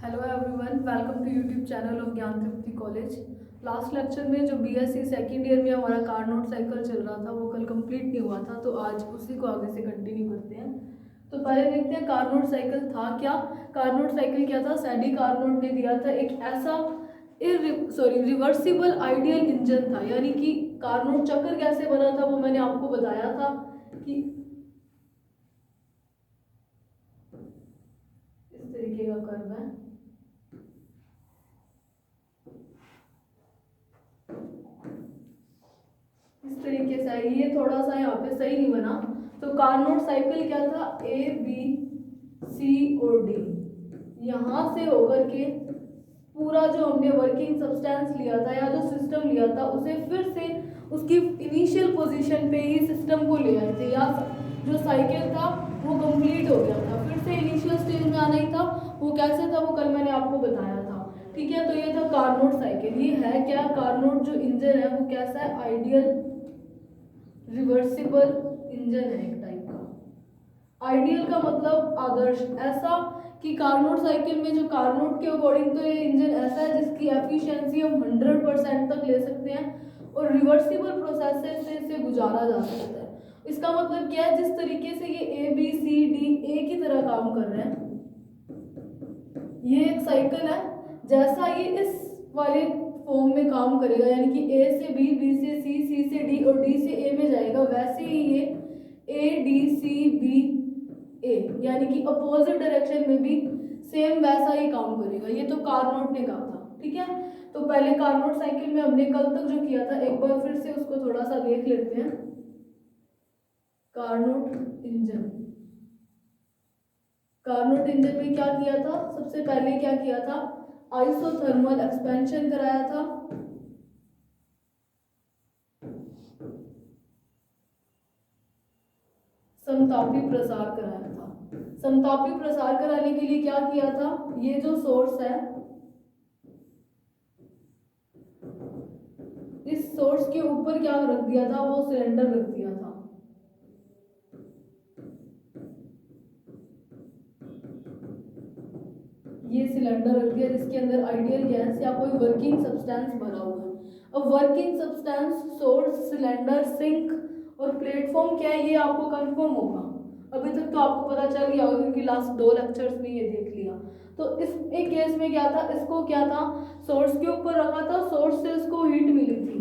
Hello everyone, welcome to YouTube channel of Gyan Tripti college. Last lecture में जो BSc second year में हमारा Carnot cycle चल रहा था वो कल कंप्लीट नहीं हुआ था, तो आज उसी को आगे से कंटिन्यू करते हैं। तो पहले देखते हैं कार्नोट साइकिल था क्या। कार्नोट साइकिल क्या था? सैडी कार्नोट ने दिया था एक ऐसा रिवर्सिबल आइडियल इंजन था, यानी कि कार्नोट चक्र कैसे बना था वो मैंने आपको बताया था कि इस तरीके का कर्व है। इस तरीके से ये थोड़ा सा यहाँ पे सही नहीं बना। तो कार्नोट साइकिल क्या था? ए बी सी और डी, यहाँ से होकर के पूरा जो हमने वर्किंग सब्सटेंस लिया था या जो सिस्टम लिया था उसे फिर से उसकी इनिशियल पोजीशन पे ही सिस्टम को ले आए थे, या जो साइकिल था वो कंप्लीट हो गया था, फिर से इनिशियल स्टेज में आना ही था। वो कैसे था वो कल मैंने आपको बताया था। ठीक है, तो ये था कार्नोट साइकिल। ये है क्या? कार्नोट जो इंजन है वो कैसा है? आइडियल रिवर्सिबल इंजन है एक टाइप का। आइडियल का मतलब आदर्श, ऐसा कि कार्नोट साइकिल में जो कार्नोट के अकॉर्डिंग तो ये इंजन ऐसा है जिसकी एफिशिएंसी हम 100% तक ले सकते हैं और रिवर्सिबल प्रोसेस से इसे गुजारा जा सकता है। इसका मतलब क्या है? जिस तरीके से ये ए बी सी डी एक ही तरह काम कर रहे हैं, ये एक साइकिल है, जैसा ये इस वाले फॉर्म में काम करेगा, यानी कि ए से बी, बी से सी, सी से डी और डी से ए में जाएगा, वैसे ही ये ए डी सी बी ए यानी कि अपोजिट डायरेक्शन में भी सेम वैसा ही काम करेगा। ये तो कार्नोट ने कहा था। ठीक है, तो पहले कार्नोट साइकिल में हमने कल तक जो किया था एक बार फिर से उसको थोड़ा सा देख लेते हैं। कार्नोट इंजन, कार्नोट इंजन में क्या किया था? सबसे पहले क्या किया था? आइसोथर्मल एक्सपेंशन कराया था। समतापी प्रसार कराया था। समतापी प्रसार कराने के लिए क्या किया था? ये जो सोर्स है, इस सोर्स के ऊपर क्या रख दिया था? वो सिलेंडर रख दिया था। ये सिलेंडर रख दिया जिसके अंदर आइडियल गैस या कोई वर्किंग सब्सटेंस भरा हुआ है। अब working substance, source, cylinder, sink और प्लेटफॉर्म क्या है ये आपको कंफर्म होगा। अभी तक तो आपको पता चल गया होगा क्योंकि लास्ट 2 लेक्चर्स में ये देख लिया। तो इस एक केस में क्या था? इसको क्या था? सोर्स के ऊपर रखा था, सोर्स से इसको हीट मिली थी,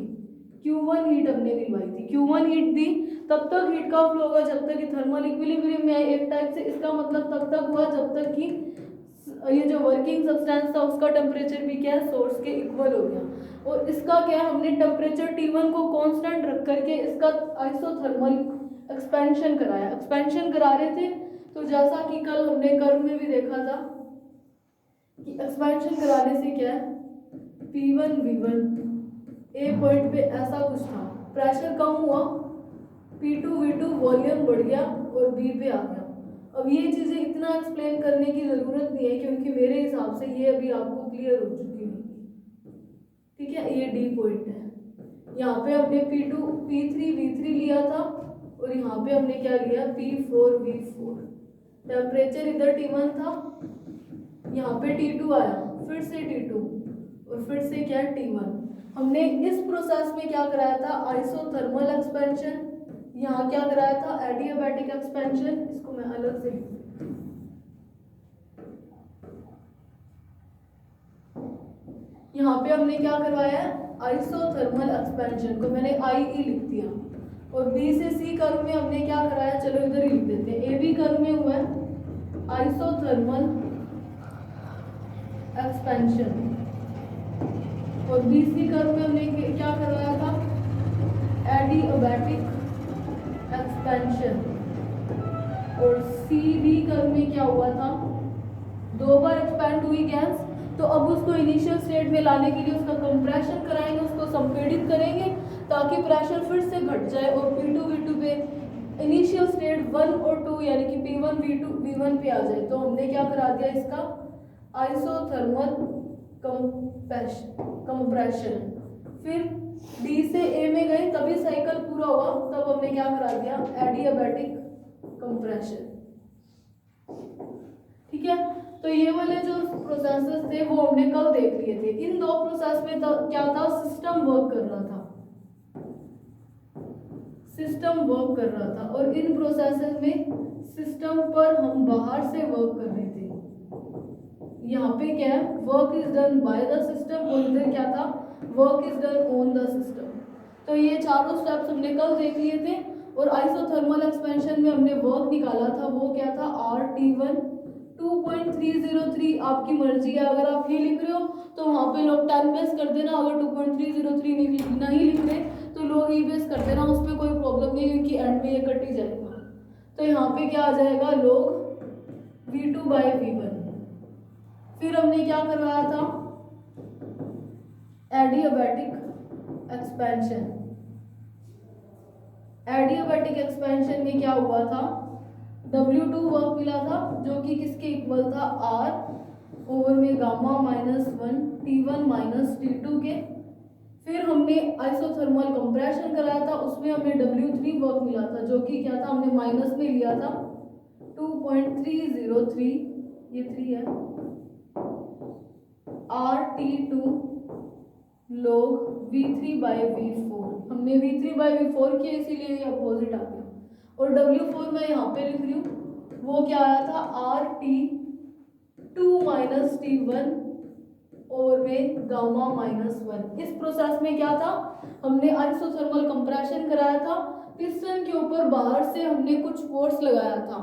Q1 हीट हमने दिलवाई थी। Q1 हीट दी, तब तक हीट का फ्लो होगा जब तक कि थर्मल इक्विलिब्रियम में आए एक टाइप से। इसका मतलब तब तक हुआ जब तक कि ये जो वर्किंग सब्सटेंस था उसका टेम्परेचर भी क्या है? सोर्स के इक्वल हो गया। और इसका क्या है? हमने टेम्परेचर T1 को कांस्टेंट रख करके इसका आइसोथर्मल एक्सपेंशन कराया। एक्सपेंशन करा रहे थे तो जैसा कि कल हमने कर्व में भी देखा था कि एक्सपेंशन कराने से क्या है? P1 V1 ए पॉइंट पे ऐसा कुछ था, प्रेशर कम हुआ, P2 V2 वॉल्यूम बढ़ गया और B पे आ गया। अब ये चीजें इतना एक्सप्लेन करने की जरूरत नहीं है क्योंकि मेरे हिसाब से ये अभी आपको क्लियर हो चुकी है। ठीक है, ये डी पॉइंट है। यहाँ पे हमने P2 P3 V3 लिया था और यहाँ पे हमने क्या लिया? P4 V4। टेम्परेचर इधर T1 था, यहाँ पे T2 आया, फिर से T2 और फिर से क्या? T1। हमने इस प्रोसेस में क्या कराया था? Isothermal expansion. यहाँ क्या कराया था? Adiabatic expansion. इसको मैं अलग से यहाँ पे हमने क्या करवाया है? आइसोथर्मल एक्सपेंशन को मैंने IE लिख दिया। और B से C कर्व में हमने क्या कराया? चलो इधर ही लिख देते हैं। AB कर्व में हुआ है आइसोथर्मल एक्सपेंशन और BC कर्व में हमने क्या करवाया था? Adiabatic expansion. और CD कर्व में क्या हुआ था? 2 बार एक्सपैंड हुई गैस, तो अब उसको इनिशियल स्टेट में लाने के लिए उसका कंप्रेशन कराएंगे, उसको संपीड़ित करेंगे ताकि प्रेशर फिर से घट जाए और P2 V2 पे इनिशियल स्टेट 1 और 2 यानी कि P1 V2 V1 पे आ जाए। तो हमने क्या करा दिया? इसका आइसोथर्मल कंप्रेशन। फिर D से A में गए तभी साइकिल पूरा हुआ, तब हमने क्या करा दिया? Adiabatic compression. ठीक है, तो ये वाले जो प्रोसेसेस थे वो हमने कल देख लिए थे। इन दो प्रोसेस में क्या था, सिस्टम वर्क कर रहा था, सिस्टम वर्क कर रहा था, और इन प्रोसेसेस में सिस्टम पर हम बाहर से वर्क कर रहे थे। यहाँ पे क्या है, work is done by the system, और इधर क्या था, work is done on the system. तो ये चारों स्टेप्स हमने कल देख लिए थे। और आइसोथर्मल एक्सपेंशन में हमने वर्क निकाला था, वो क्या था, RT1 2.303। आपकी मर्जी है, अगर आप ये लिख रहे हो तो वहाँ पे लोग 10 बेस कर देना, अगर 2.303 नहीं लिख रहे तो लोग ई बेस कर देना, उस पर कोई प्रॉब्लम नहीं, क्योंकि एंड में ये कट ही जाएगा। तो यहाँ पे क्या आ जाएगा, log V2/V1। फिर हमने क्या करवाया था, एडियाबैटिक एक्सपेंशन। एडियाबैटिक एक्सपेंशन में क्या हुआ था, W2 वर्क मिला था, जो कि किसके इक्वल था, R ओवर में गामा -1 T1 - T2 के। फिर हमने आइसोथर्मल कंप्रेशन कराया था, उसमें हमें W3 वर्क मिला था, जो कि क्या था, हमने माइनस में लिया था 2.303, ये 3 है, RT2 log V3/V4। हमने V3/V4 किया, इसीलिए ये अपोजिट आ गया। और W4 मैं यहाँ पे लिख रही हूँ, वो क्या आया था, RT2 - T1 और में गामा -1। इस प्रोसेस में क्या था, हमने आइसोथर्मल कंप्रेशन कराया था, पिस्टन के ऊपर बाहर से हमने कुछ फोर्स लगाया था,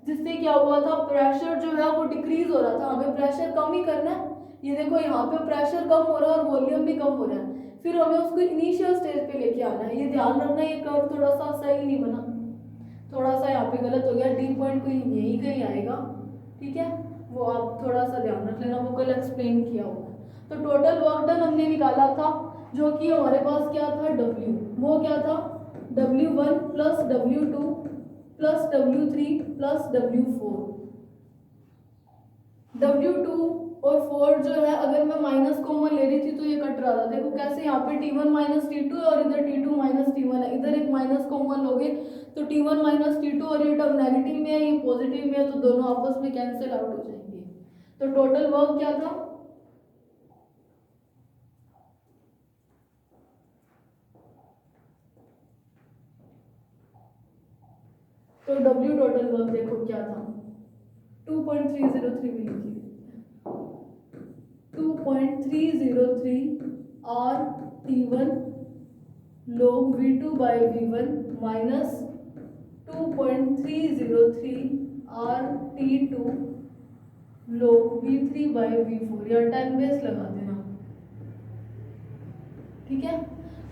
जिससे क्या हुआ था, प्रेशर जो है वो डिक्रीज हो रहा था। हमें प्रेशर कम ही करना है, ये देखो यहाँ पे प्रेशर कम हो रहा है और वॉल्यूम भी कम हो रहा है। फिर हमें उसको इनिशियल स्टेज पे लेके आना है। ये ध्यान रखना, ये कर्व थोड़ा सा सही नहीं बना, थोड़ा सा यहाँ पे गलत हो गया, डी पॉइंट कोई यही कहीं आएगा, ठीक है, वो आप थोड़ा सा ध्यान रख लेना, वो कल एक्सप्लेन किया होगा। तो टोटल वर्क डन हमने निकाला था, जो कि हमारे पास क्या था, W, वो क्या था, W1 + W2 + W3 + W4। W2 और 4 जो है, अगर मैं माइनस कॉमन ले रही थी तो ये कट रहा था, देखो कैसे, यहाँ पे T1 - T2 है और इधर T2 - T1 है, इधर एक माइनस कॉमन लोगे तो T1 - T2, और ये टर्म नेगेटिव में है, ये पॉजिटिव में है, तो दोनों आपस में कैंसिल आउट हो जाएंगे। तो टोटल वर्क क्या था, तो W टोटल वर्क देखो क्या था, 2.303 भी लिखिए, 2.303 RT1 log V2/V1 minus 2.303 RT2 log V3/V4, या 10 बेस लगा देना, ठीक है।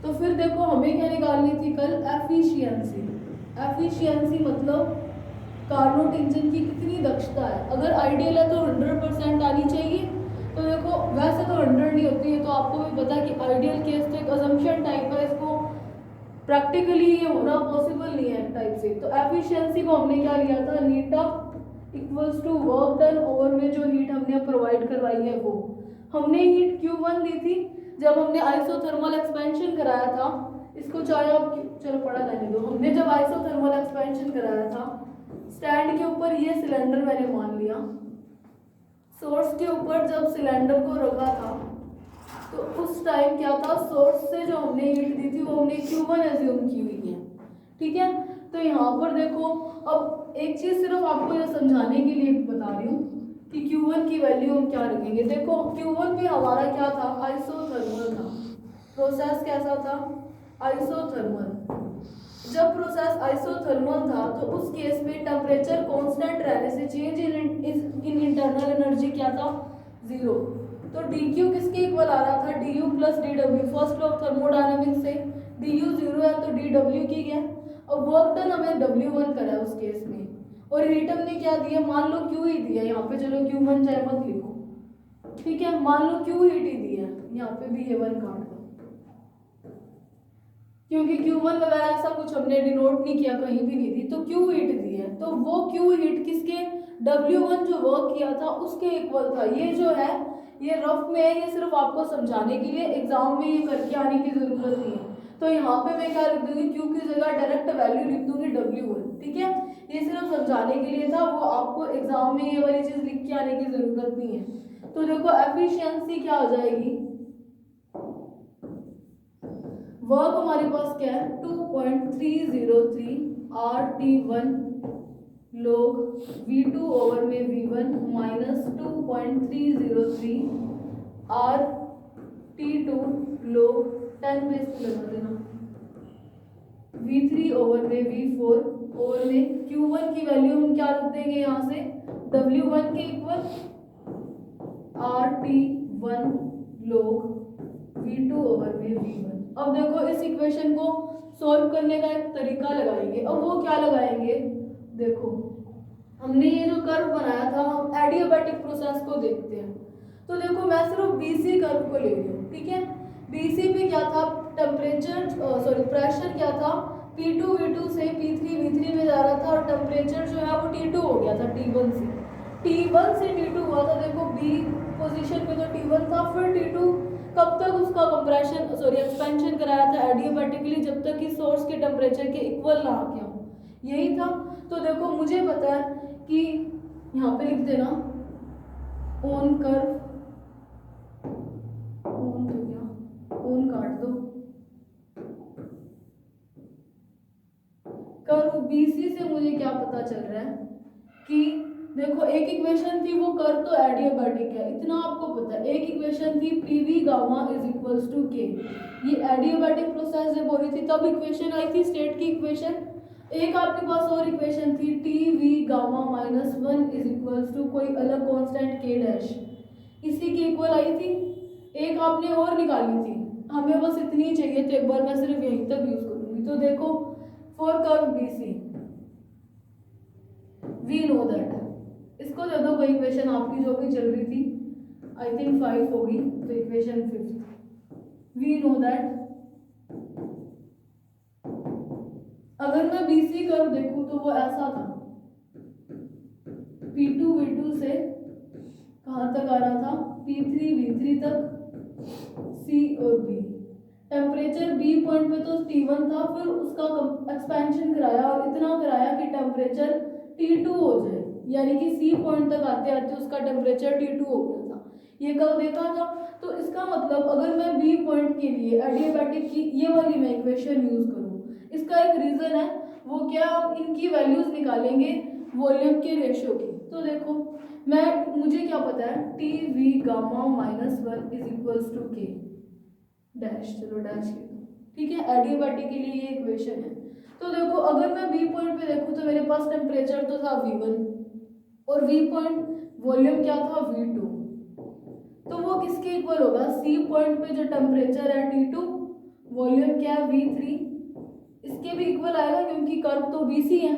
तो फिर देखो हमें क्या निकालनी थी कल, एफिशिएंसी। एफिशिएंसी मतलब कार्नोट इंजन की कितनी दक्षता है। अगर आइडियल है तो 100% आनी चाहिए। तो देखो वैसे तो 100 नहीं होती है, तो आपको भी पता है कि आइडियल केस तो एक अजम्पशन टाइप है, इसको प्रैक्टिकली ये होना पॉसिबल नहीं है टाइप से। तो एफिशिएंसी को हमने क्या लिया था, नीटा equals to work done over में जो हीट हमने प्रोवाइड करवाई है वो। हमने हीट Q1 दी थी जब हमने आइसोथर्मल एक्सपेंशन कराया था। इसको चाहे आप चलो पढ़ा रहने दो। हमने जब आइसोथर्मल एक्सपेंशन कराया था, स्टैंड के ऊपर ये सिलेंडर मैंने मान लिया, सोर्स के ऊपर जब सिलेंडर को रखा था तो उस टाइम क्या था, सोर्स से जो हमने हीट दी थी वो हमने Q1 एज्यूम की हुई है, ठीक है। तो यहाँ पर देखो, अब एक चीज सिर्फ आपको ये समझाने के लिए बता रही हूँ कि Q1 की वैल्यू हम क्या रखेंगे। देखो Q1 पे हमारा क्या था, आइसोथर्मल था, प्रोसेस कैसा था, आइसोथर्मल। जब प्रोसेस आइसोथर्मल था तो उस केस में टेम्परेचर कांस्टेंट रहने से चेंज इन इंटरनल एनर्जी क्या था, 0। तो dQ किसके इक्वल आ रहा था, du + dW। First law of thermodynamics से du 0 है तो dW की है। अब वर्क डन हमें W1 करा उस केस में, और हीट हमने क्या दिया, मान लो Q ही दिया, यहाँ पे चलो Q1 चाहे मत लिखो, ठीक है, मान लो Q हीट ही दिया, यहाँ पे भी ये 1 काट दो, क्योंकि Q1 वगैरह ऐसा कुछ हमने डिनोट नहीं किया, कहीं भी नहीं दी, तो Q हीट दी है। तो वो Q हीट किसके, W1 जो वर्क किया था उसके इक्वल था। ये जो है ये रफ में है, ये सिर्फ आपको समझाने के लिए, एग्जाम में ये करके आने की जरूरत नहीं है। तो यहाँ पे मैं क्या लिख दूंगी, Q की जगह डायरेक्ट वैल्यू लिख दूंगी W1, ठीक है। ये सिर्फ समझाने के लिए था, वो आपको एग्जाम में ये वाली चीज लिख के आने की जरूरत नहीं है। तो देखो एफिशिएंसी क्या हो जाएगी, वर्क हमारे पास क्या है 2.303 RT1 log V2 ओवर में V1 minus 2.303 RT2 log 10 base पे लगा देना V3 ओवर में V4 ओवर में Q1 की वैल्यू हम क्या रख देंगे यहाँ से W1 के equal RT1 log V2 over में V1। अब देखो इस इक्वेशन को सॉल्व करने का एक तरीका लगाएंगे। अब वो क्या लगाएंगे, देखो हमने ये जो कर्व बनाया था, हम एडियाबैटिक प्रोसेस को देखते हैं। तो देखो मैं सिर्फ BC कर्व को ले रही हूँ, ठीक है। BC पे क्या था, टेम्परेचर प्रेशर क्या था, P2 V2 से P3 V3 में जा रहा था, और टेम्परेचर जो है वो T2 हो गया था T1 से T2 हुआ था। देखो B पोजीशन पे तो T1 था, फिर T2 कब तक उसका एक्सपेंशन कराया था एडियाबैटिकली, जब तक कि सोर्स के टेम्परेचर के इक्वल ना आ गया हो, यही था। तो देखो मुझे पता है कि यहाँ पे लिख देना ऑन कर्व, ऑन तो क्या, ऑन काट दो, कर्व BC से मुझे क्या पता चल रहा है कि देखो एक इक्वेशन थी, वो कर्व तो एडियाबैटिक है, इतना आपको पता है। एक इक्वेशन थी PV gamma is equals to K, ये एडियाबैटिक प्रोसेस जब हो रही थी तब इक्वेशन आई थी, स्टेट की इक्वेशन। एक आपके पास और इक्वेशन थी TV gamma minus 1 is equals to कोई अलग कांस्टेंट K डैश, इसी की इक्वल आई थी। एक आपने और निकाली थी, हमें बस इतनी ही चाहिए, तो एक बार मैं सिर्फ यहीं तक यूज करूंगी। तो देखो for curve BC we know that, इसको दे दो कोई इक्वेशन आपकी जो भी चल रही थी, आई थिंक 5 होगी, तो इक्वेशन 5 वी नो दैट। अगर मैं BC कर्व देखूं तो वो ऐसा था, P2 V2 से कहां तक आ रहा था, P3 V3 तक, C और B। टेम्परेचर B पॉइंट पे तो T1 था, फिर उसका एक्सपेंशन कराया और इतना कराया कि टेम्परेचर T2 हो जाए, यानी कि C पॉइंट तक आते आते उसका टेम्परेचर T2 हो गया था। ये कब देखा था, तो इसका मतलब अगर मैं B पॉइंट के लिए एडियाबैटिक की ये वाली मैं इक्वेशन यूज करूं, इसका एक रीजन है, वो क्या, हम इनकी वैल्यूज निकालेंगे वॉल्यूम के रेशियो की। तो देखो मुझे क्या पता है, TV gamma minus 1 is equals to K dash, चलो डैश लिख दो, ठीक है। एडियाबैटिक के लिए ये इक्वेशन है। तो देखो अगर मैं B पॉइंट पे देखूं तो मेरे पास टेम्परेचर तो था V1 और V पॉइंट वॉल्यूम क्या था V2, तो वो किसके इक्वल होगा, C पॉइंट पे जो टेम्परेचर है T2, वॉल्यूम क्या है V3, इसके भी इक्वल आएगा क्योंकि कर्व तो BC है।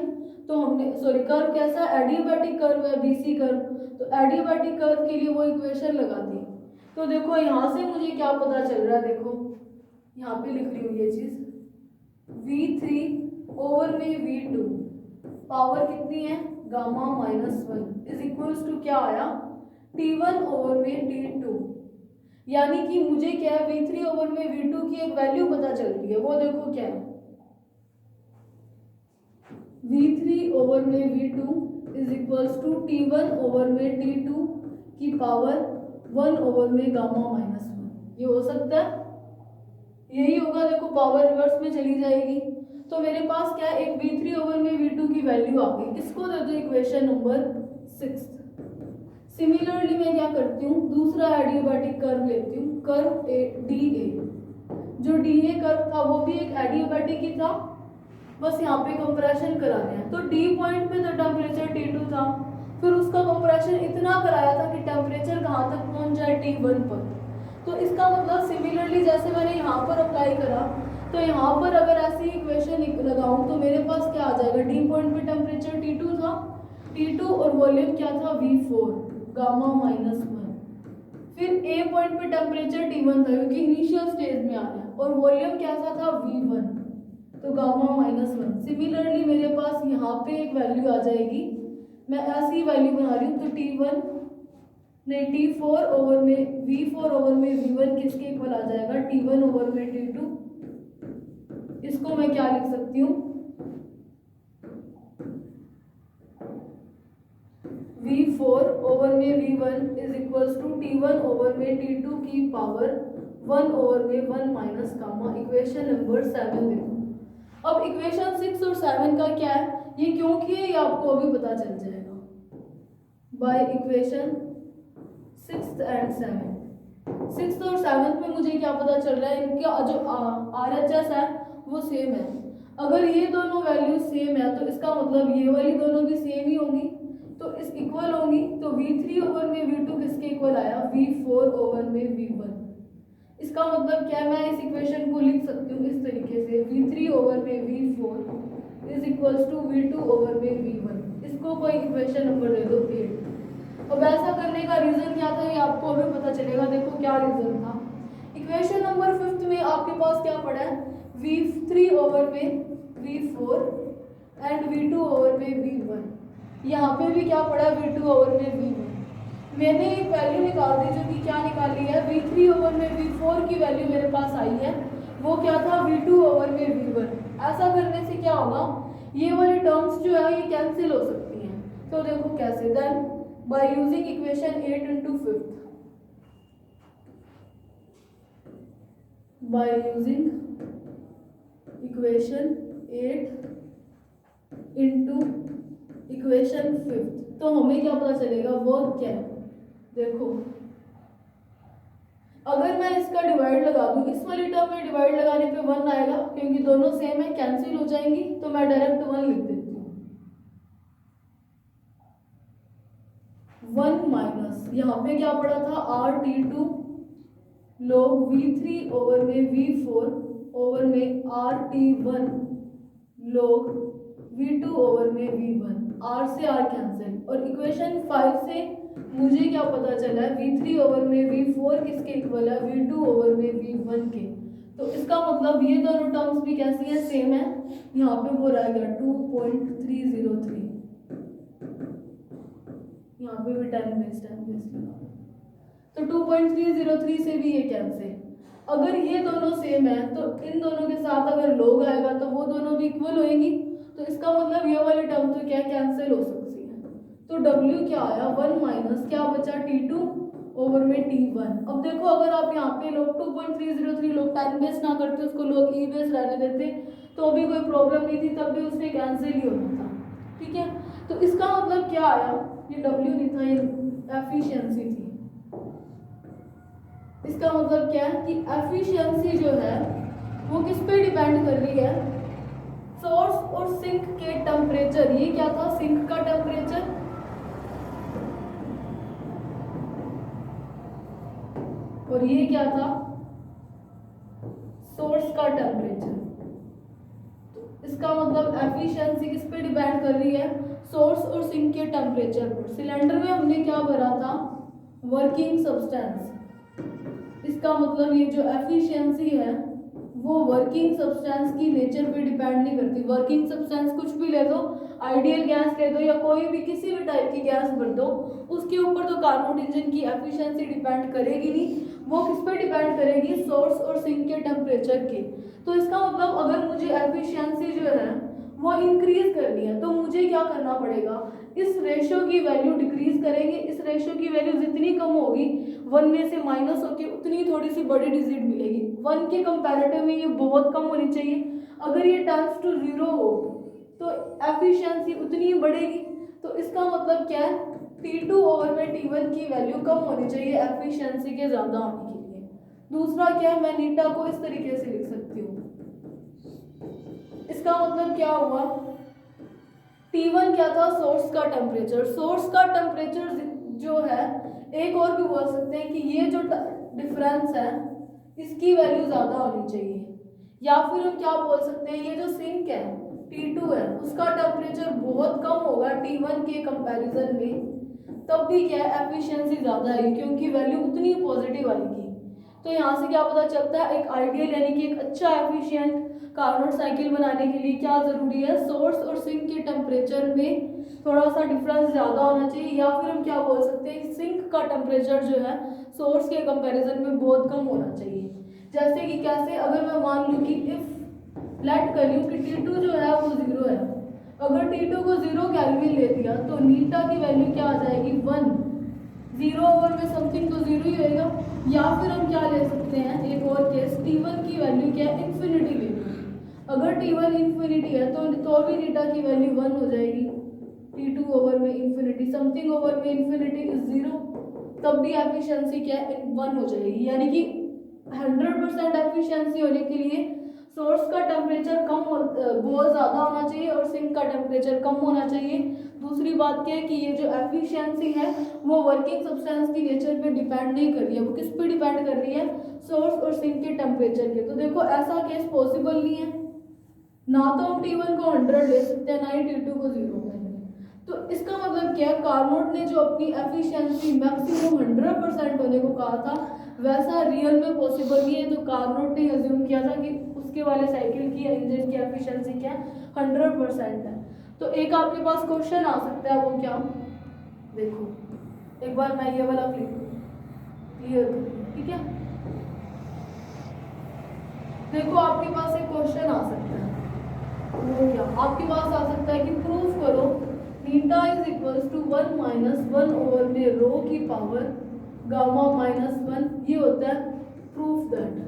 तो हमने कर्व कैसा, एडियाबैटिक कर्व है BC कर्व, तो एडियाबैटिक कर्व के लिए वो इक्वेशन लगा दी। तो देखो यहाँ से मुझे क्या पता चल रहा है, देखो यहाँ पे लिख रही हूँ ये चीज, V3 ओवर में V2 पावर कितनी है, gamma minus 1 is equals to क्या आया, T1 ओवर में T2, यानी कि मुझे क्या है V3 ओवर में V2 की एक वैल्यू पता चल रही है, वो देखो क्या है, V3 ओवर में V2 is equals to T1 over में T2 की पावर 1 ओवर में गामा माइनस 1। ये हो सकता है, यही होगा। देखो पावर रिवर्स में चली जाएगी, तो मेरे पास क्या है, एक V3 ओवर में V2 की वैल्यू आ गई। इसको दे दो इक्वेशन नंबर 6। सिमिलरली मैं क्या करती हूँ, दूसरा एडियाबैटिक कर्व लेती हूँ, कर्व DA। जो DA कर्व था वो भी एक एडियाबैटिक ही था, बस यहाँ पे कंप्रेशन कराने हैं। तो D पॉइंट पे तो टेम्परेचर T2 था, फिर उसका कंप्रेशन इतना कराया था कि टेम्परेचर कहाँ तक पहुँच जाए, T1 पर। तो इसका मतलब सिमिलरली जैसे मैंने यहाँ पर अप्लाई करा, तो यहाँ पर अगर ऐसी इक्वेशन लगाऊं तो मेरे पास क्या आ जाएगा, D पॉइंट पे टेम्परेचर T2 था, T2 और वॉल्यूम क्या था V4 गामा माइनस 1, फिर A पॉइंट पे टेम्परेचर T1 था क्योंकि इनिशियल स्टेज में आ रहा है, और वॉल्यूम कैसा था V1, तो गामा माइनस 1। सिमिलरली मेरे पास यहाँ पे एक वैल्यू आ जाएगी, मैं ऐसी वैल्यू बना रही हूँ, तो T1 नहीं T4 ओवर में V4 ओवर में V1 किसके इक्वल आ जाएगा, T1 ओवर में T2। इसको मैं क्या लिख सकती हूँ, V4 ओवर में V1 is equals to T1 over में T2 की पावर 1 ओवर में 1 माइनस गामा। इक्वेशन नंबर 7 देखो। अब इक्वेशन 6 और 7 का क्या है, ये क्यों किए ये आपको अभी पता चल जाएगा। बाय इक्वेशन 6 एंड 7, 6 और 7 में मुझे क्या पता चल रहा है, इनका जो RHS है वो सेम है। अगर ये दोनों वैल्यू सेम है तो इसका मतलब ये वाली दोनों भी सेम ही होंगी, तो इस इक्वल होंगी। तो V3 ओवर में V2 किसके इक्वल आया, V4 ओवर में V1। इसका मतलब क्या है, मैं इस इक्वेशन को लिख सकती हूँ इस तरीके से, V3 ओवर में V4 is equals to V2 over में V1। इसको कोई इक्वेशन नंबर दे दो 8। अब ऐसा करने का रीजन क्या था ये आपको अभी पता चलेगा। देखो क्या रीजन था। इक्वेशन नंबर 5 में आपके पास क्या पड़ा है, V3 ओवर में V4 एंड V2 ओवर में V1। यहाँ पे भी क्या पड़ा है, V2 ओवर में V1। मैंने एक वैल्यू निकाल दी जो कि क्या निकाली है, V3 ओवर में V4 की वैल्यू मेरे पास आई है, वो क्या था V2 ओवर में V1। ऐसा करने से क्या होगा, ये वाली टर्म्स जो है ये कैंसिल हो सकती हैं। तो देखो कैसे, then by using equation 8 into 5, by using equation 8 into equation 5, तो हमें क्या पता चलेगा, वर्क क्या है। देखो अगर मैं इसका डिवाइड लगा दूं, इस वाली टर्म में डिवाइड लगाने पे 1 आएगा, क्योंकि दोनों सेम है कैंसिल हो जाएंगी, तो मैं डायरेक्ट 1 लिख देती हूँ। 1 माइनस यहाँ पे क्या पड़ा था, RT2 log V3 ओवर में V4 ओवर में RT1 log V2 ओवर में V1। R से R कैंसिल, और इक्वेशन 5 से मुझे क्या पता चला है, V3 ओवर में V4 किसके इक्वल है, V2 ओवर में V1 के। तो इसका मतलब ये दोनों टर्म्स भी कैसी है, सेम है। यहाँ पे वो रह गया 2.303, यहाँ पे भी 10 बेस लगा, तो 2.303 से भी ये कैंसिल। अगर ये दोनों सेम है तो इन दोनों के साथ अगर log आएगा तो वो दोनों भी इक्वल होएंगी, तो इसका मतलब ये वाली टर्म तो क्या कैंसिल हो सकती है। तो W क्या आया, 1 माइनस क्या बचा, T2 ओवर में T1। अब देखो अगर आप यहाँ पे लोग 2.303 लोग 10 बेस ना करते, उसको लोग E बेस रहने देते, तो अभी कोई प्रॉब्लम नहीं थी, तब भी उससे कैंसिल ही होना था। ठीक है, तो इसका मतलब क्या आया, ये W नहीं था, ये एफिशिएंसी थी। इसका मतलब क्या है कि एफिशिएंसी जो है वो किस पे डिपेंड कर रही है, सोर्स और सिंक के टेम्परेचर। ये क्या था, सिंक का टेम्परेचर, और ये क्या था, सोर्स का टेम्परेचर। तो इसका मतलब एफिशिएंसी किस पे डिपेंड कर रही है, सोर्स और सिंक के टेम्परेचर पर। सिलेंडर में हमने क्या भरा था, वर्किंग सब्सटेंस। इसका मतलब ये जो एफिशिएंसी है वो वर्किंग सब्सटेंस की नेचर पे डिपेंड नहीं करती। वर्किंग सब्सटेंस कुछ भी ले दो, आइडियल गैस ले दो या कोई भी किसी भी टाइप की गैस भर दो, उसके ऊपर तो कार्नोट इंजन की एफिशिएंसी डिपेंड करेगी नहीं, वो किस पे डिपेंड करेगी, सोर्स और सिंक के टेम्परेचर के। तो इसका मतलब अगर मुझे एफिशिएंसी जो है वो इंक्रीज करनी है तो मुझे क्या करना पड़ेगा, इस रेशियो की वैल्यू डिक्रीज करेंगे। इस रेशियो की वैल्यू जितनी कम होगी 1 में से माइनस होकर उतनी थोड़ी सी बड़ी डिजिट मिलेगी। 1 के कंपैरेटिव में ये बहुत कम होनी चाहिए। अगर ये टेंड्स टू 0 हो तो एफिशिएंसी उतनी बढ़ेगी। तो इसका मतलब क्या है, T2 ओवर में T1 की वैल्यू कम होनी चाहिए एफिशिएंसी के ज़्यादा होने के लिए। दूसरा क्या है, मैं नीटा को इस तरीके से लिख सकती हूँ। इसका मतलब क्या हुआ, T1 क्या था, सोर्स का टेम्परेचर। सोर्स का टेम्परेचर जो है, एक और भी बोल सकते हैं कि ये जो डिफरेंस है इसकी वैल्यू ज़्यादा होनी चाहिए, या फिर हम क्या बोल सकते हैं, ये जो सिंक है T2 है उसका टेम्परेचर बहुत कम होगा T1 के कंपैरिजन में, तब भी क्या है एफिशिएंसी ज़्यादा आएगी क्योंकि वैल्यू उतनी पॉजिटिव आएगी। तो यहाँ से क्या पता चलता है, एक आइडियल यानी कि एक अच्छा एफिशिएंट कार्नोट साइकिल बनाने के लिए क्या ज़रूरी है, सोर्स और सिंक के टेम्परेचर में थोड़ा सा डिफरेंस ज़्यादा होना चाहिए, या फिर हम क्या बोल सकते हैं सिंक का टेम्परेचर जो है सोर्स के कंपैरिजन में बहुत कम होना चाहिए। जैसे कि कैसे, अगर मैं मान लूँ कि इफ लेट कर लूँ कि T2 जो है वो 0 है, अगर T2 को 0 केल्विन ले दिया तो नीटा की वैल्यू क्या आ जाएगी 1। 0 ओवर में समथिंग तो 0 ही होएगा। या फिर हम क्या ले सकते हैं, एक और केस, T1 की वैल्यू क्या है, इन्फिनिटी ले लो। अगर T1 इन्फिनिटी है तो भी नीटा की वैल्यू 1 हो जाएगी। T2 ओवर में इन्फिनिटी, समथिंग ओवर में इन्फिनिटी इज 0, तब भी एफिशिएंसी क्या है 1 हो जाएगी। यानी कि 100% एफिशिएंसी होने के लिए सोर्स का टेम्परेचर बहुत ज़्यादा होना चाहिए और सिंक का टेम्परेचर कम होना चाहिए। दूसरी बात क्या है कि ये जो एफिशिएंसी है वो वर्किंग सब्सटेंस की नेचर पे डिपेंड नहीं कर रही है, वो किस पे डिपेंड कर रही है, सोर्स और सिंक के टेम्परेचर के। तो देखो ऐसा केस पॉसिबल नहीं है, ना तो हम T1 को 100 ले सकते हैं, ना ही T2 को 0 में। तो इसका मतलब क्या है, कार्नोट ने जो अपनी एफिशिएंसी मैक्सिमम 100% होने को कहा था वैसा रियल में पॉसिबल नहीं है। तो कार्नोट ने अज्यूम किया था कि उसके वाले साइकिल की इंजन की एफिशिएंसी क्या है 100% है। तो एक आपके पास क्वेश्चन आ सकता है, वो क्या, देखो एक बार मैं ये वाला क्लियर करूँ, ठीक है। देखो आपके पास एक क्वेश्चन आ सकता है, वो क्या आपके पास आ सकता है कि प्रूफ करो theta is equals to 1 minus 1 over में रो की पावर गामा माइनस 1, ये होता है प्रूफ दैट।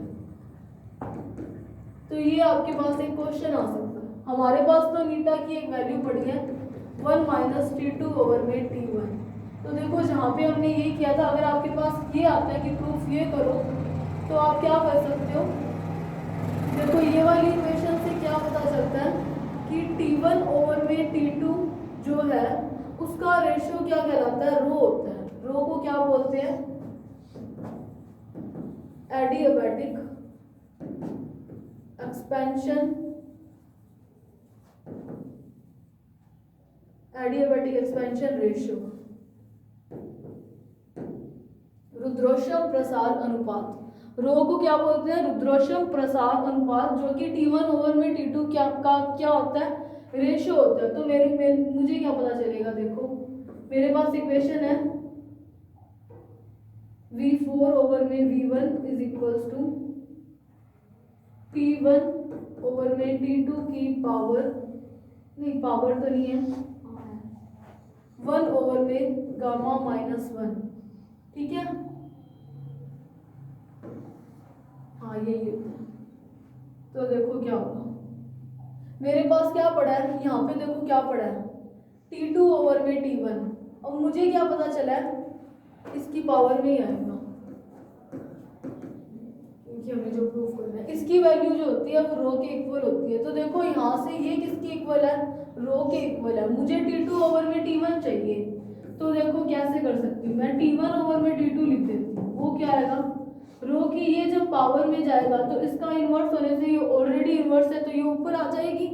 तो ये आपके पास एक क्वेश्चन आ सकता है। हमारे पास तो नीटा की एक वैल्यू पड़ी है 1 माइनस T2 ओवर में T1। तो देखो जहाँ पे हमने ये किया था, अगर आपके पास ये आता है कि प्रूफ ये करो, तो आप क्या कर सकते हो, देखो ये वाली इक्वेशन से क्या पता चलता है कि T1 ओवर में T2 जो है उसका रेशियो क्या कहलाता है, रो होता है। रो को क्या बोलते हैं, adiabatic expansion, adiabatic expansion ratio, रुद्रोष्म प्रसार अनुपात। रो को क्या बोलते हैं, रुद्रोष्म प्रसार अनुपात, जो कि T1 ओवर में T2 क्या होता है, रेशियो होता है। तो मुझे क्या पता चलेगा, देखो मेरे पास इक्वेशन है V4 ओवर में V1 is equals to T1 over में T2 की पावर, नहीं पावर तो नहीं है, 1 ओवर में गामा माइनस 1, ठीक है। हाँ यही होता है। तो देखो क्या होगा, मेरे पास क्या पड़ा है यहाँ पे, देखो क्या पड़ा है T2 ओवर में T1। अब मुझे क्या पता चला है, इसकी पावर में ही आएगा क्योंकि हमें जो प्रूफ करना है, इसकी वैल्यू जो होती है वो रो के इक्वल होती है। तो देखो यहाँ से ये किसके इक्वल है, रो के इक्वल है। मुझे T2 ओवर में T1 चाहिए, तो देखो कैसे कर सकती हूँ मैं, T1 ओवर में T2 लिख देती हूँ। वो क्या आएगा, रो की ये जब पावर में जाएगा तो इसका इन्वर्स होने से ये ऑलरेडी इन्वर्स है तो ये ऊपर आ जाएगी।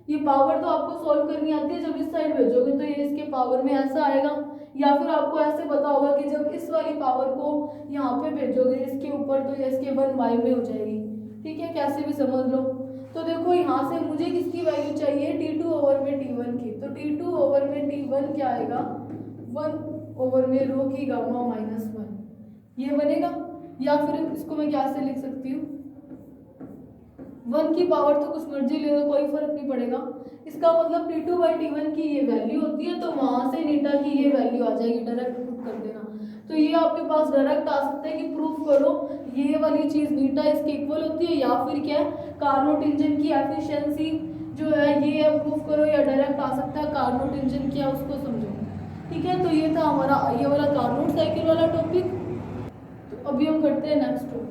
ये पावर तो आपको सॉल्व करनी आती है, जब इस साइड भेजोगे तो ये इसके पावर में ऐसा आएगा। या फिर आपको ऐसे पता होगा कि जब इस वाली पावर को यहाँ पे भेजोगे इसके ऊपर तो ये इसके 1/, में हो जाएगी, ठीक है, कैसे भी समझ लो। तो देखो यहाँ से मुझे किसकी वैल्यू चाहिए, T2 ओवर में T1 की। तो T2 ओवर में T1 क्या आएगा, 1 ओवर में रो की गामा माइनस 1, ये बनेगा। या फिर इसको मैं क्या से लिख सकती हूँ, 1 की पावर तो कुछ मर्जी ले लो, कोई फर्क नहीं पड़ेगा। इसका मतलब T2/T1 की ये वैल्यू होती है, तो वहां से नीटा की ये वैल्यू आ जाएगी, डायरेक्ट पुट कर देना। तो ये आपके पास डायरेक्ट आ सकता है कि प्रूफ करो ये वाली चीज नीटा इसके इक्वल होती है, या फिर क्या है कार्नोट इंजन की एफिशिएंसी जो है ये प्रूफ करो, या डायरेक्ट आ सकता है कार्नोट इंजन क्या उसको समझो, ठीक है। तो ये था हमारा ये वाला कार्नोट साइकिल वाला टॉपिक। तो अभी हम करते हैं नेक्स्ट टॉपिक,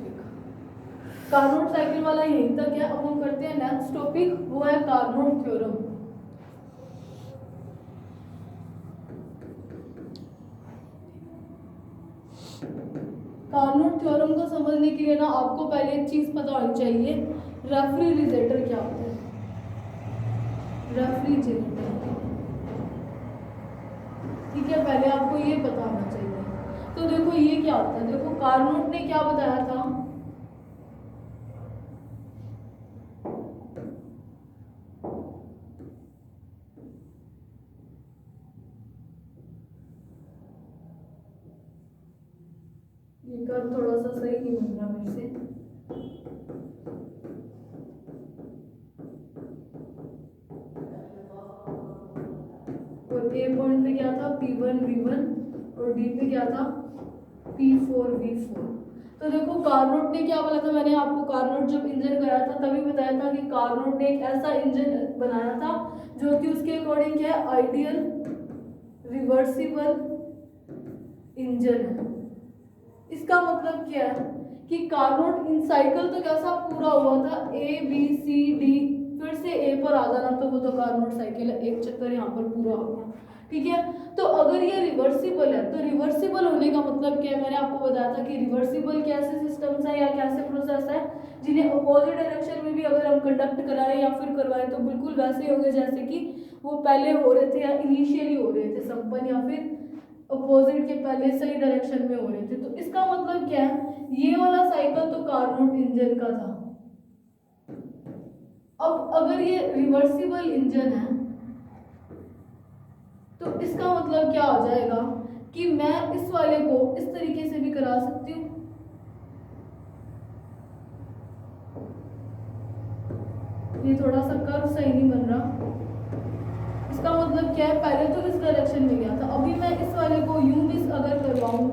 कार्नोट साइकिल वाला यहीं तक है। अब हम करते हैं नेक्स्ट टॉपिक, वो है कार्नोट थ्योरम। कार्नोट थ्योरम को समझने के लिए ना आपको पहले एक चीज पता होनी चाहिए, रेफ्रिजरेटर क्या होता है, रेफ्रिजरेटर, ठीक है, पहले आपको ये पता होना चाहिए। तो देखो ये क्या होता है, देखो कार्नोट ने क्या बताया था, ये कर्व थोड़ा सा सही नहीं बन रहा मेरे से, पॉइंट पे क्या था P1 V1 और D पे क्या था P4 V4। तो देखो कार्नोट ने क्या बोला था, मैंने आपको कार्नोट जब इंजन कराया था तभी बताया था कि कार्नोट ने एक ऐसा इंजन बनाया था जो कि उसके अकॉर्डिंग क्या है आइडियल रिवर्सिबल इंजन है। इसका मतलब क्या है कि कार्नोट इन साइकिल तो कैसा पूरा हुआ था ABCD, फिर से A पर आ जाना तो वो तो कार्नोट साइकिल है, एक चक्कर यहाँ पर पूरा हो गया, ठीक है। तो अगर ये रिवर्सिबल है तो रिवर्सिबल होने का मतलब क्या है, मैंने आपको बताया था कि रिवर्सिबल कैसे सिस्टम्स है या कैसे प्रोसेस है जिन्हें अपोजिट डायरेक्शन में भी अगर हम कंडक्ट कराएं या फिर करवाएं तो बिल्कुल वैसे ही होंगे जैसे कि वो पहले हो रहे थे या इनिशियली हो रहे थे संपन्न, या फिर अपोजिट के पहले सही डायरेक्शन में हो रहे थे। तो इसका मतलब क्या है, ये वाला साइकिल तो कार्नोट इंजन का था। अब अगर ये रिवर्सिबल इंजन है तो इसका मतलब क्या हो जाएगा कि मैं इस वाले को इस तरीके से भी करा सकती हूँ। ये थोड़ा सा कर्व सही नहीं बन रहा। इसका मतलब क्या है, पहले तो इस डायरेक्शन में गया था, अभी मैं इस वाले को यूं भी अगर करवाऊं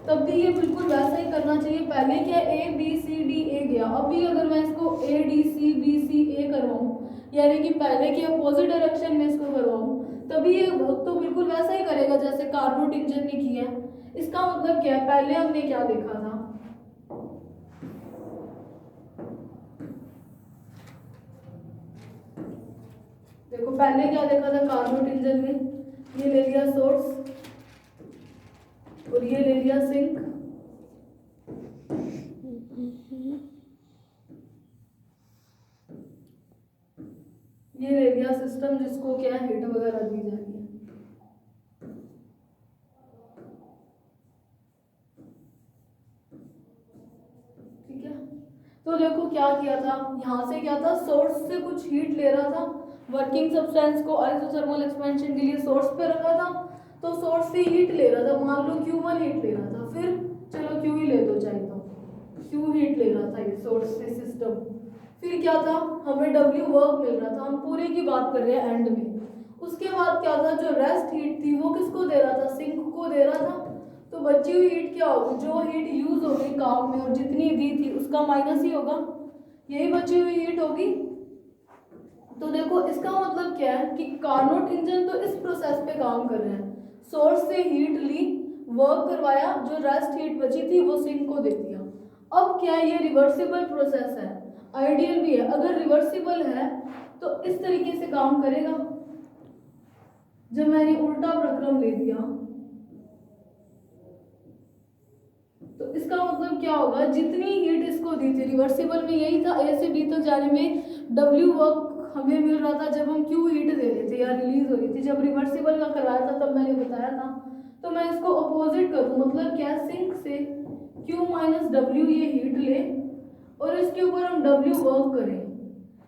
तब भी ये बिल्कुल वैसा ही करना चाहिए। पहले क्या ABCDA गया, अभी अगर मैं इसको ADCBCA करवाऊं यानी कि पहले के अपोजिट डायरेक्शन में इसको करवाऊं तभी ये तो बिल्कुल वैसा ही करेगा जैसे कार्नोट इंजन ने किया। इसका मतलब क्या है, पहले हमने क्या देखा था, देखो पहले क्या देखा था कार्नोट इंजन में, ये ले लिया सोर्स और ये ले लिया सिंक, ये ले लिया सिस्टम जिसको क्या हिट वगैरह दी जाती है। ठीक है, तो देखो क्या किया था, यहाँ से क्या था, सोर्स से कुछ हीट ले रहा था, वर्किंग सब्सटेंस को आइसोथर्मल एक्सपेंशन के लिए सोर्स पे रखा था, तो सोर्स से हीट ले रहा था, मान लो Q1 हीट ले रहा था, फिर चलो Q ही ले दो चाहे तो, Q हीट ले रहा था ये सोर्स से सिस्टम। फिर क्या था, हमें W वर्क मिल रहा था, हम पूरे की बात कर रहे हैं एंड में। उसके बाद क्या था, जो रेस्ट हीट थी वो किसको दे रहा था, सिंक को दे रहा था। तो बची हुई हीट क्या होगी, जो हीट यूज हो गई काम में और जितनी दी थी उसका माइनस ही होगा, यही बची हुई हीट होगी। तो देखो इसका मतलब क्या है कि कार्नोट इंजन तो इस प्रोसेस पे काम कर रहे हैं, सोर्स से हीट ली, वर्क करवाया, जो रेस्ट हीट बची थी वो सिंक को दे दिया। अब क्या है, ये रिवर्सिबल प्रोसेस है, आइडियल भी है। अगर रिवर्सिबल है तो इस तरीके से काम करेगा। जब मैंने उल्टा प्रक्रम ले दिया तो इसका मतलब क्या होगा, जितनी हीट इसको दी थी, रिवर्सिबल में यही था A से B तक जाने में W वर्क हमें मिल रहा था जब हम Q हीट दे रहे थे या रिलीज हो रही थी। जब रिवर्सिबल का करवाया था तब मैंने बताया था, तो मैं इसको अपोजिट करूँ, मतलब क्या, सिंक से Q माइनस W ये हीट ले और इसके ऊपर हम W वर्क करें,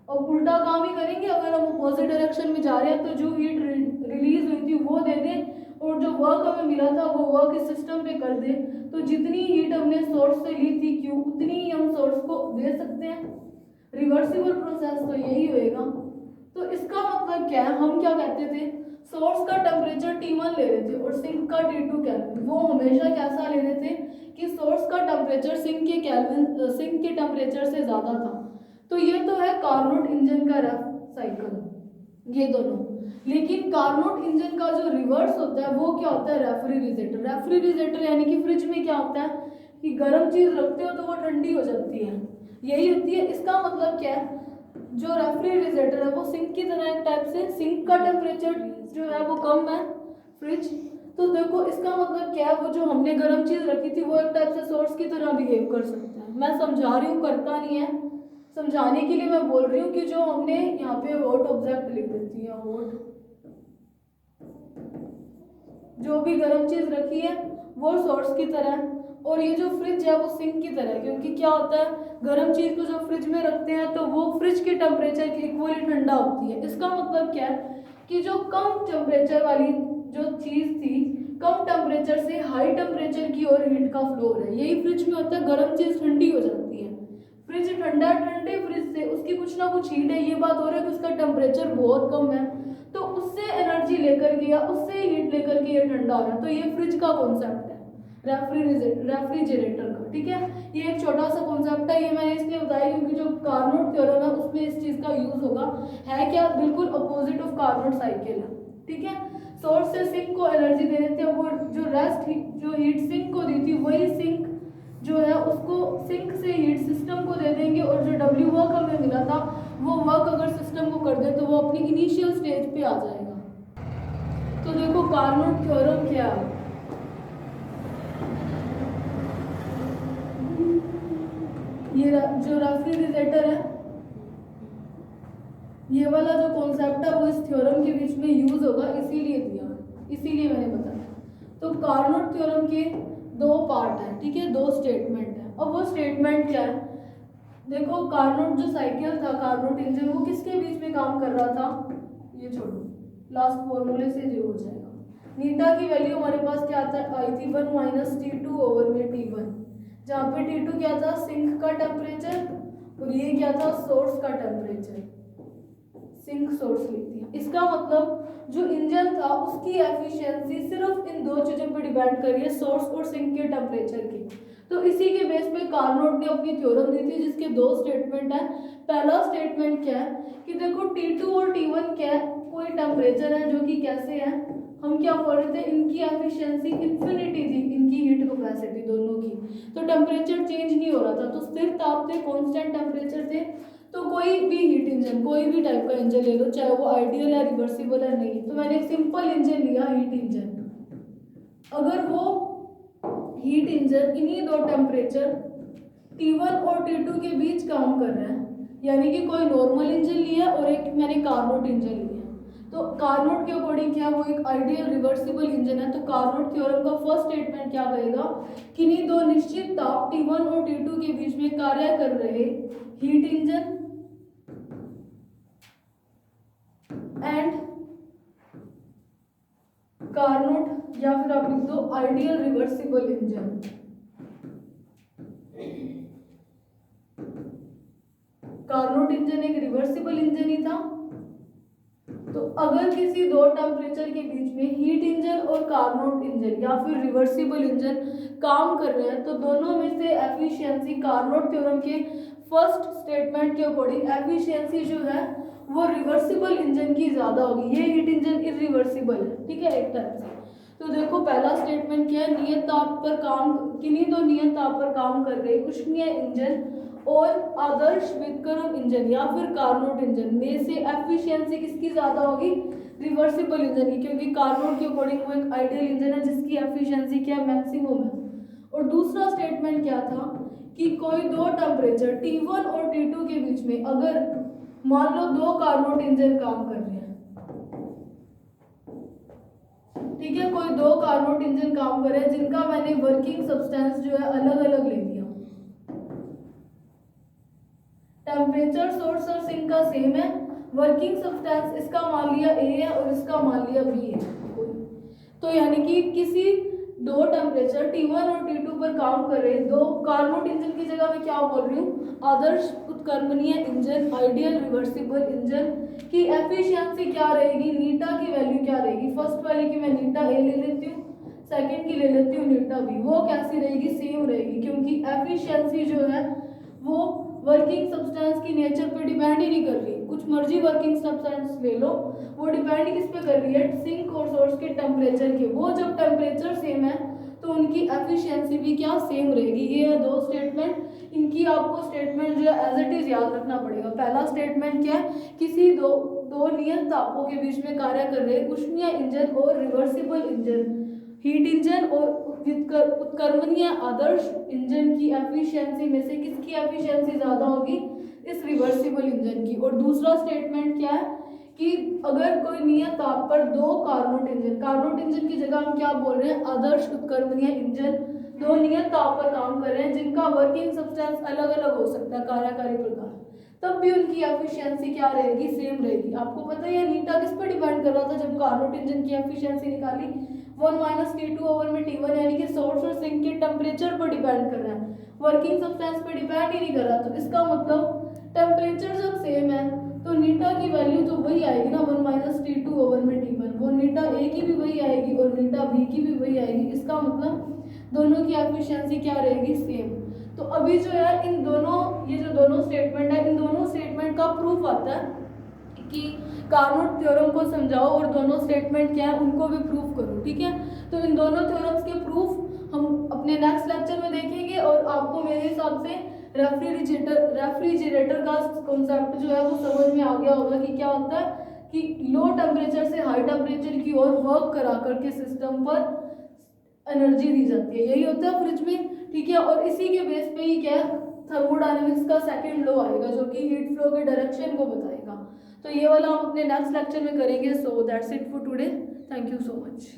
और उल्टा काम ही करेंगे। अगर हम अपोजिट डायरेक्शन में जा रहे हैं तो जो हीट रिलीज हुई थी वो दे दें और जो वर्क हमें मिला था वो वर्क इस सिस्टम पे कर दे, तो जितनी हीट हमने सोर्स से ली थी Q उतनी ही हम सोर्स को दे सकते हैं। रिवर्सिबल प्रोसेस तो यही होएगा। तो इसका मतलब क्या है, हम क्या कहते थे, सोर्स का टेम्परेचर T1 ले रहे थे और सिंक का T2 केल्विन। वो हमेशा कैसा ले रहे थे कि सोर्स का टेम्परेचर सिंक के टेम्परेचर से ज़्यादा था। तो ये तो है कार्नोट इंजन का रेफ साइकिल, ये दोनों। लेकिन कार्नोट इंजन का जो रिवर्स होता है वो क्या होता है, रेफ्रिजरेटर। रेफ्रिजरेटर यानी कि फ्रिज में क्या होता है कि गर्म चीज़ रखते हो तो वो ठंडी हो जाती है, यही होती है। इसका मतलब क्या है, जो रेफ्रिजरेटर है वो सिंक की तरह एक टाइप से, सिंक का टेम्परेचर जो है वो कम है, फ्रिज। तो देखो इसका मतलब क्या है, वो जो हमने गर्म चीज़ रखी थी वो एक टाइप से सोर्स की तरह बिहेव कर सकता है। मैं समझा रही हूँ, करता नहीं है, समझाने के लिए मैं बोल रही हूँ कि जो हमने यहाँ पे हॉट ऑब्जेक्ट लिख देती है, हॉट, जो भी गर्म चीज रखी है वो सोर्स की तरह है, और ये जो फ्रिज है वो सिंक की तरह है। क्योंकि क्या होता है, गर्म चीज को जब फ्रिज में रखते हैं तो वो फ्रिज के टेम्परेचर के इक्वली ठंडा होती है। इसका मतलब क्या है कि जो कम टेम्परेचर वाली जो चीज थी, कम टेम्परेचर से हाई टेम्परेचर की ओर हीट का फ्लो हो रहा है, यही फ्रिज में होता है। गर्म चीज ठंडी हो जाती है, फ्रिज ठंडा, ठंडे फ्रिज से उसकी कुछ ना कुछ हीट है, ये बात हो रहा है कि उसका टेम्परेचर बहुत कम है, तो उससे एनर्जी लेकर के या उससे हीट लेकर के ये ठंडा हो रहा है। तो ये फ्रिज का कॉन्सेप्ट है, रेफ्रिजरेटर का, ठीक है। ये एक छोटा सा कॉन्सेप्ट है, ये मैंने इसलिए बताया क्योंकि जो कार्नोट थ्योरम है उसमें इस चीज का यूज होगा। है क्या, बिल्कुल अपोजिट ऑफ कार्नोट साइकिल है, ठीक है। सोर्स से सिंक को एनर्जी दे देते हैं, वो जो जो हीट सिंक को दी थी वही सिंक जो है उसको सिंक से हीट सिस्टम को दे देंगे, और जो डब्ल्यू वर्क हमें मिला था वो वर्क अगर सिस्टम को कर दे तो वो अपनी इनिशियल स्टेज पे आ जाएगा। तो देखो कार्नोट थ्योरम क्या है, ये जो रेफ्रिजरेटर है, ये वाला जो कॉन्सेप्ट है वो इस थ्योरम के बीच में यूज होगा, इसीलिए दिया, इसीलिए मैंने बताया। तो कार्नोट थ्योरम के दो पार्ट हैं, ठीक है, दो स्टेटमेंट है। अब वो स्टेटमेंट क्या है, देखो कार्नोट जो साइकिल था, कार्नोट इंजन, वो किसके बीच में काम कर रहा था, ये छोड़ो, लास्ट फॉर्मूले से जो हो जाएगा। नीटा की वैल्यू हमारे पास क्या आता है, आई थी 1 माइनस T2 ओवर में T1, जहाँ पे T2 क्या था, सिंक का टेम्परेचर, और ये क्या था, सोर्स का टेम्परेचर, सिंक सोर्स लिखती है। इसका मतलब जो इंजन था उसकी एफिशिएंसी सिर्फ इन दो चीजों पर डिपेंड कर रही है, सोर्स और सिंक के टेम्परेचर की। तो इसी के बेस पे कार्नोट ने अपनी थ्योरम दी थी जिसके दो स्टेटमेंट है। पहला स्टेटमेंट क्या है कि देखो T2 और T1 क्या है, कोई टेम्परेचर है जो कि कैसे है, हम क्या बोल रहे थे, इनकी एफिशिएंसी इन्फिनिटी थी, इनकी हीट कैपेसिटी दोनों की, तो टेम्परेचर चेंज नहीं हो रहा था, तो स्थिर ताप थे, कांस्टेंट टेम्परेचर थे। तो कोई भी हीट इंजन, कोई भी टाइप का इंजन ले लो, चाहे वो आइडियल है, रिवर्सिबल है, नहीं, तो मैंने एक सिंपल इंजन लिया, हीट इंजन, अगर वो हीट इंजन इन्हीं दो टेम्परेचर T1 और T2 के बीच काम कर रहा है, यानी कि कोई नॉर्मल इंजन लिया और एक मैंने कार्नोट इंजन लिया, तो कार्नोट के अकॉर्डिंग क्या, वो एक आइडियल रिवर्सिबल इंजन है। तो कार्नोट थ्योरम का फर्स्ट स्टेटमेंट क्या कहेगा, किन्हीं दो निश्चित ताप T1 और T2 के बीच में कार्य कर रहे हीट इंजन एंड कार्नोट, या फिर आप लिख दो ideal reversible engine. Carnot engine एक रिवर्सिबल इंजन ही था। तो अगर किसी दो टेम्परेचर के बीच में हीट इंजन और कार्नोट इंजन या फिर रिवर्सिबल इंजन काम कर रहे हैं, तो दोनों में से एफिशिएंसी कार्नोट थ्योरम के फर्स्ट स्टेटमेंट के अकॉर्डिंग एफिशिएंसी जो है वो रिवर्सिबल इंजन की ज्यादा होगी, ये हीट इंजन इरिवर्सिबल है, ठीक है, एक टाइप से। तो देखो पहला स्टेटमेंट क्या है, नियत ताप पर काम, किन्हीं दो नियत ताप पर काम कर रहे उष्मीय इंजन और आदर्श विक्रम इंजन या फिर कार्नोट इंजन में से एफिशिएंसी किसकी ज्यादा होगी, रिवर्सिबल इंजन की, क्योंकि कार्नोट के अकॉर्डिंग वो एक आइडियल इंजन है जिसकी एफिशिएंसी क्या मैक्सिमम है। और दूसरा स्टेटमेंट क्या था कि कोई दो टेम्परेचर T1 और T2 के बीच में अगर मान लो दो कार्नोट इंजन काम कर रहे हैं, ठीक है, कोई दो कार्नोट इंजन काम कर रहे हैं जिनका मैंने वर्किंग सब्सटेंस जो है अलग अलग ले लिया, टेम्परेचर सोर्स और सिंक का सेम है, वर्किंग सब्सटेंस इसका मान लिया A है और इसका मान लिया B है, तो यानी कि किसी दो टेम्परेचर T1 और T2 पर काम कर रहे दो कार्नोट इंजन की जगह मैं क्या बोल रही हूँ, आदर्श उत्क्रमणीय इंजन, आइडियल रिवर्सिबल इंजन की एफिशिएंसी क्या रहेगी, नीटा की वैल्यू क्या रहेगी, फर्स्ट वाली की मैं नीटा A ले लेती हूँ, सेकंड की ले लेती हूँ नीटा B, वो कैसी रहेगी, सेम रहेगी, क्योंकि एफिशिएंसी जो है वो वर्किंग सब्सटेंस की नेचर पे डिपेंड ही नहीं कर रही, कुछ मर्जी वर्किंग सब्सटेंस ले लो, वो डिपेंड किस पे कर रही है, सिंक और सोर्स के टेम्परेचर के, वो जब टेम्परेचर सेम है तो उनकी एफिशिएंसी भी क्या सेम रहेगी। ये है दो स्टेटमेंट, इनकी आपको स्टेटमेंट जो है एज इट इज याद रखना पड़ेगा। पहला स्टेटमेंट क्या है, किसी दो नियत तापों के बीच में कार्य कर रहे उष्मीय इंजन और रिवर्सिबल इंजन, हीट इंजन और उत्क्रमणीय आदर्श इंजन की एफिशिएंसी में से किसकी एफिशिएंसी ज्यादा होगी, इस रिवर्सिबल इंजन की। और दूसरा स्टेटमेंट क्या है कि अगर कोई नियत ताप पर दो कार्नोट इंजन की जगह हम क्या बोल रहे हैं, आदर्श उत्क्रमणीय इंजन, दो नियत ताप पर काम कर रहे हैं जिनका वर्किंग सब्सटेंस अलग अलग हो सकता है, कार्यकारी प्रकार, तब भी उनकी एफिशिएंसी क्या रहेगी, सेम रहेगी। आपको पता है नीटा किस पर डिपेंड कर रहा था जब कार्नोट इंजन की एफिशिएंसी निकाली, 1 माइनस T2 ओवर में T1, यानी कि सोर्स और सिंक के टेम्परेचर पर डिपेंड कर रहा है, वर्किंग सब्सटेंस पर डिपेंड ही नहीं कर रहा। तो इसका मतलब टेम्परेचर जब सेम है तो नीटा की वैल्यू तो वही आएगी ना, 1 माइनस T2 ओवर में T1, वो नीटा ए की भी वही आएगी और नीटा बी की भी वही आएगी। इसका मतलब दोनों की एफिशिएंसी क्या रहेगी, सेम। तो अभी जो है इन दोनों, ये जो दोनों स्टेटमेंट है, इन दोनों स्टेटमेंट का प्रूफ आता है कि कार्नोट थ्योरम को समझाओ और दोनों स्टेटमेंट क्या है उनको भी प्रूफ करो, ठीक है। तो इन दोनों थ्योरम्स के प्रूफ हम अपने नेक्स्ट लेक्चर में देखेंगे और आपको मेरे हिसाब से रेफ्रिजरेटर का कॉन्सेप्ट जो है वो समझ में आ गया होगा कि क्या होता है कि लो टेम्परेचर से हाई टेम्परेचर की ओर वर्क करा करके सिस्टम पर एनर्जी दी जाती है, यही होता है फ्रिज में, ठीक है। और इसी के बेस पे ही क्या थर्मोडायनेमिक्स का सेकंड लॉ आएगा जो कि हीट फ्लो के डायरेक्शन को बताएगा। तो ये वाला हम अपने नेक्स्ट लेक्चर में करेंगे। So that's it for today, thank you so much.